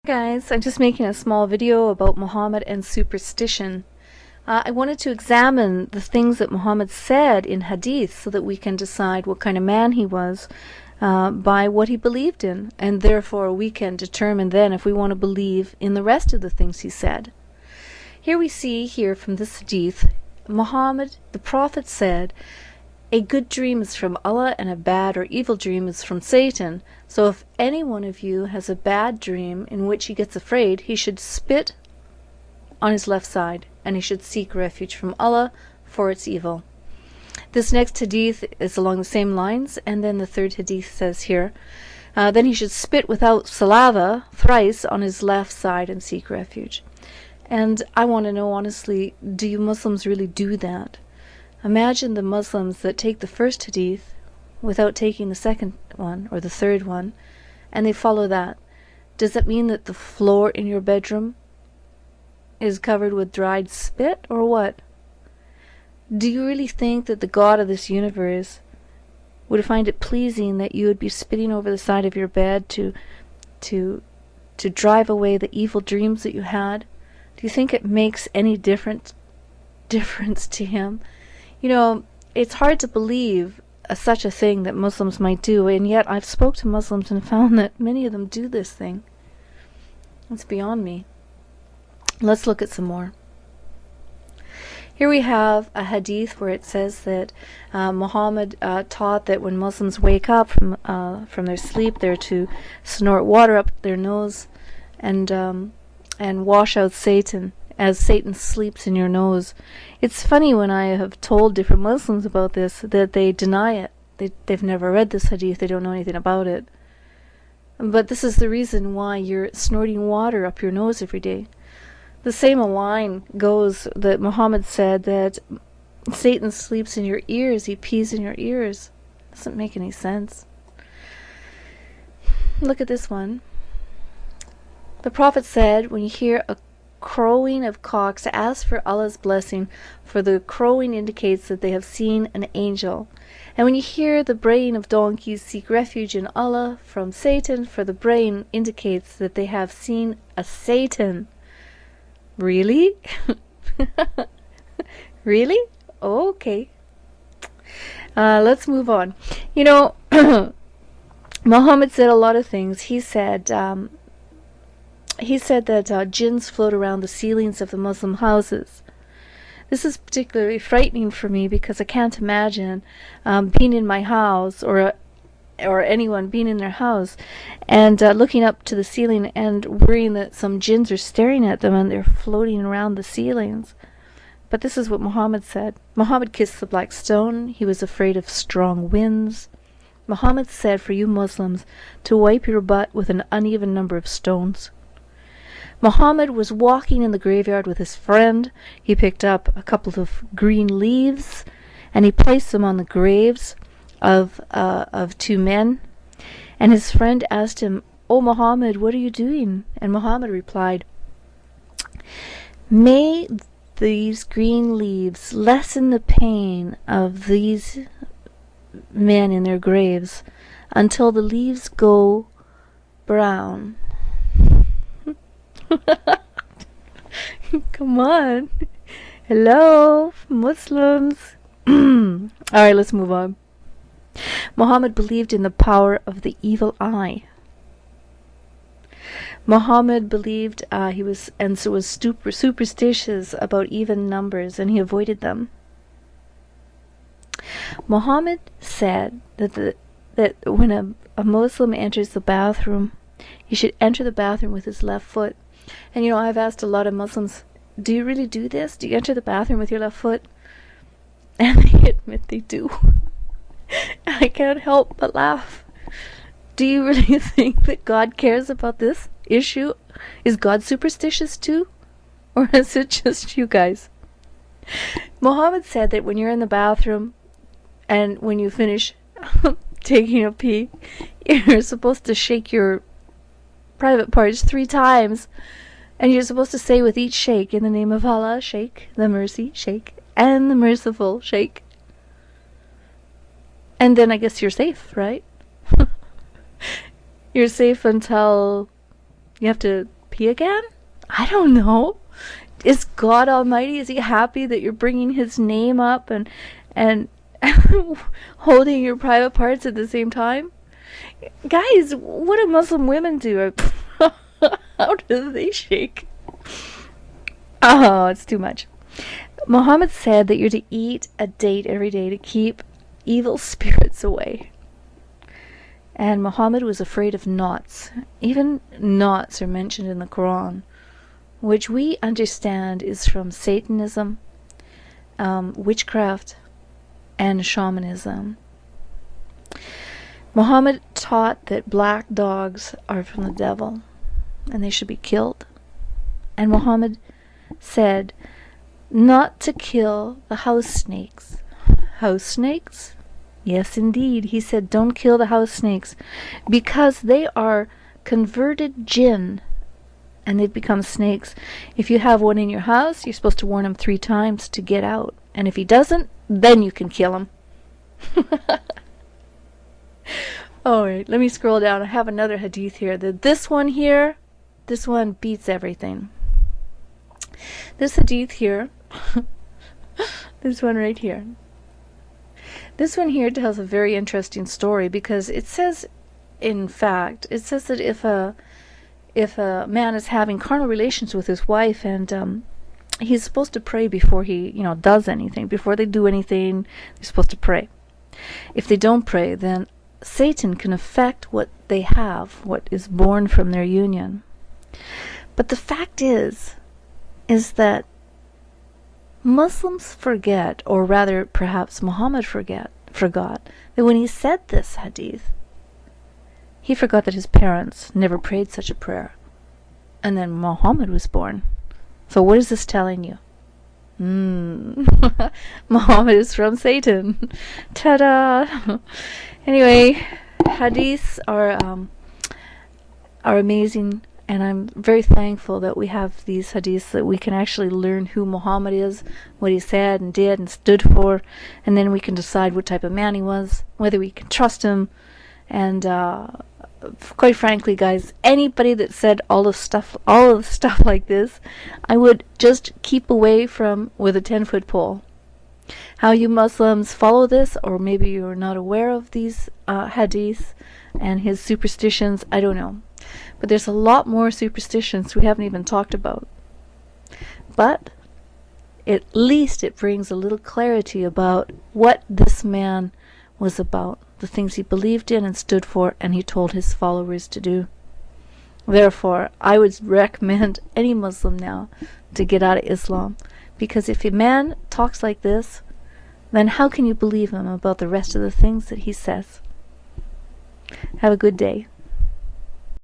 Guys, I'm just making a small video about Muhammad and superstition. I wanted to examine the things that Muhammad said in hadith so that we can decide what kind of man he was by what he believed in, and therefore we can determine then if we want to believe in the rest of the things he said. Here we see here from this hadith, Muhammad, the Prophet, said, "A good dream is from Allah and a bad or evil dream is from Satan. So if any one of you has a bad dream in which he gets afraid, he should spit on his left side and he should seek refuge from Allah for its evil." This next hadith is along the same lines, and then the third hadith says here, then he should spit without saliva thrice on his left side and seek refuge. And I want to know honestly, do you Muslims really do that? Imagine the Muslims that take the first hadith without taking the second one or the third one, and they follow that. Does that mean that the floor in your bedroom is covered with dried spit, or what? Do you really think that the God of this universe would find it pleasing that you would be spitting over the side of your bed to drive away the evil dreams that you had? Do you think it makes any difference to him? You know, it's hard to believe such a thing that Muslims might do, and yet I've spoke to Muslims and found that many of them do this thing. It's beyond me. Let's look at some more. Here we have a hadith where it says that Muhammad taught that when Muslims wake up from their sleep, they're to snort water up their nose and wash out Satan, as Satan sleeps in your nose. It's funny when I have told different Muslims about this that they deny it. They've never read this hadith, they don't know anything about it. But this is the reason why you're snorting water up your nose every day. The same line goes that Muhammad said that Satan sleeps in your ears, he pees in your ears. Doesn't make any sense. Look at this one. The Prophet said, when you hear a crowing of cocks, ask for Allah's blessing, for the crowing indicates that they have seen an angel. And when you hear the braying of donkeys, seek refuge in Allah from Satan, for the braying indicates that they have seen a Satan. Really? Really? Okay. Let's move on. You know, Muhammad said a lot of things. He said that jinns float around the ceilings of the Muslim houses. This is particularly frightening for me because I can't imagine being in my house or anyone being in their house and looking up to the ceiling and worrying that some jinns are staring at them and they're floating around the ceilings. But this is what Muhammad said. Muhammad kissed the black stone. He was afraid of strong winds. Muhammad said for you Muslims to wipe your butt with an uneven number of stones. Muhammad was walking in the graveyard with his friend. He picked up a couple of green leaves and he placed them on the graves of two men. And his friend asked him, "Oh Muhammad, what are you doing?" And Muhammad replied, "May these green leaves lessen the pain of these men in their graves until the leaves go brown." Come on. Hello, Muslims. Alright, let's move on. Muhammad believed in the power of the evil eye. Muhammad believed was superstitious about even numbers, and he avoided them. Muhammad said that when a Muslim enters the bathroom, he should enter the bathroom with his left foot. And you know, I've asked a lot of Muslims, do you really do this? Do you enter the bathroom with your left foot? And they admit they do. I can't help but laugh. Do you really think that God cares about this issue? Is God superstitious too? Or is it just you guys? Muhammad said that when you're in the bathroom and when you finish taking a pee, you're supposed to shake your private parts 3 times, and you're supposed to say with each shake, in the name of Allah, shake, the mercy, shake, and the merciful, shake. And then I guess you're safe, right? You're safe until you have to happy again? I don't know. Is God Almighty, is he happy that you're bringing his name up and holding your private parts at the same time? Guys, what do Muslim women do? How do they shake? Oh, it's too much. Muhammad said that you're to eat a date every day to keep evil spirits away. And Muhammad was afraid of knots. Even knots are mentioned in the Quran, which we understand is from Satanism, witchcraft, and shamanism. Muhammad taught that black dogs are from the devil and they should be killed. And Muhammad said not to kill the house snakes. House snakes? Yes, indeed. He said don't kill the house snakes because they are converted jinn and they've become snakes. If you have one in your house, you're supposed to warn him 3 times to get out. And if he doesn't, then you can kill him. Alright, let me scroll down. I have another hadith here. This one beats everything. This hadith here, this one right here. This one here tells a very interesting story because it says, in fact, it says that if a man is having carnal relations with his wife and he's supposed to pray before he, does anything. Before they do anything, they're supposed to pray. If they don't pray, then Satan can affect what they have, what is born from their union. But the fact is that Muslims forget, or rather perhaps Muhammad forgot that when he said this hadith, he forgot that his parents never prayed such a prayer. And then Muhammad was born. So what is this telling you? Muhammad is from Satan. Ta-da! Anyway, hadiths are amazing, and I'm very thankful that we have these hadiths that we can actually learn who Muhammad is, what he said and did and stood for, and then we can decide what type of man he was, whether we can trust him, and quite frankly, guys, anybody that said all of stuff like this, I would just keep away from with a 10-foot pole. How you Muslims follow this, or maybe you're not aware of these hadiths and his superstitions, I don't know. But there's a lot more superstitions we haven't even talked about. But at least it brings a little clarity about what this man was about, the things he believed in and stood for, and he told his followers to do. Therefore, I would recommend any Muslim now to get out of Islam, because if a man talks like this, then how can you believe him about the rest of the things that he says? Have a good day.